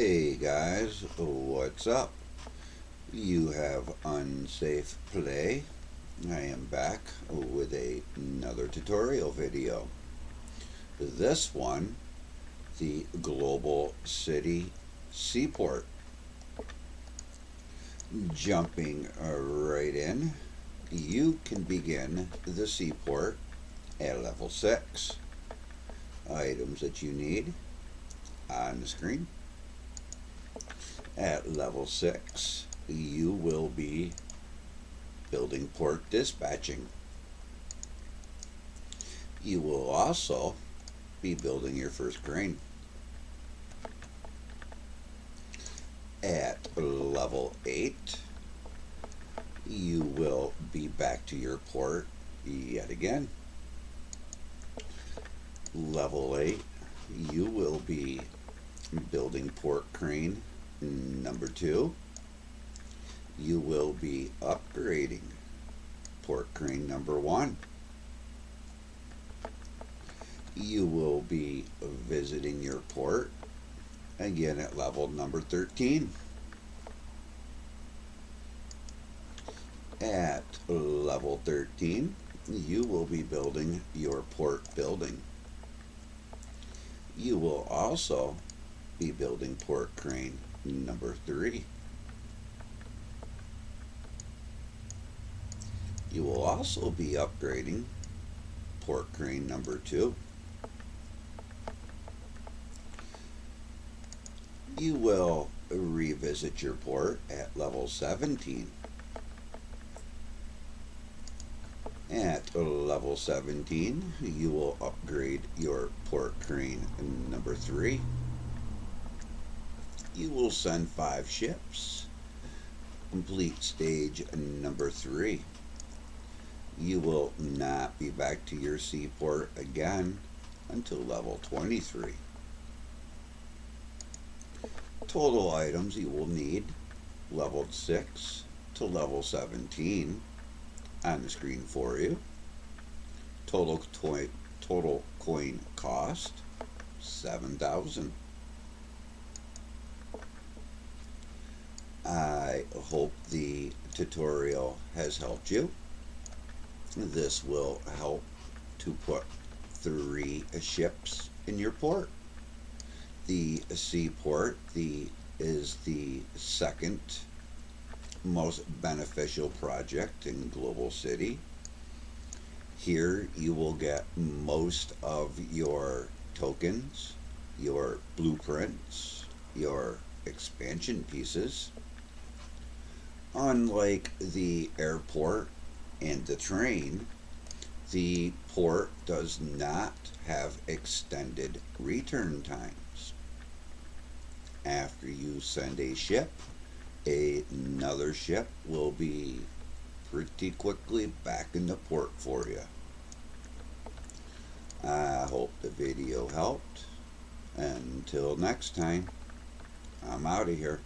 Hey guys, what's up? You have Unsafe Play. I am back with another tutorial video. This one, the global city Seaport. Jumping right in, you can begin the Seaport at level 6. Items that you need on the screen. At level 6, you will be building port dispatching. You will also be building your first crane. At level 8, you will be back to your port yet again. Level 8, you will be building port crane number 2. You will be upgrading port crane number 1. You will be visiting your port again at level number 13. At level 13, you will be building your port building. You will also be building port crane number 3. You will also be upgrading port crane number 2. You will revisit your port at level 17. At level 17, you will upgrade your port crane number 3. You will send 5 ships. Complete stage number 3. You will not be back to your seaport again until level 23. Total items you will need level 6 to level 17 on the screen for you. Total coin cost 7,000. I hope the tutorial has helped you. This will help to put 3 ships in your port. The seaport is the second most beneficial project in Global City. Here you will get most of your tokens, your blueprints, your expansion pieces. Unlike the airport and the train, the port does not have extended return times. After you send a ship, another ship will be pretty quickly back in the port for you. I hope the video helped. Until next time, I'm out of here.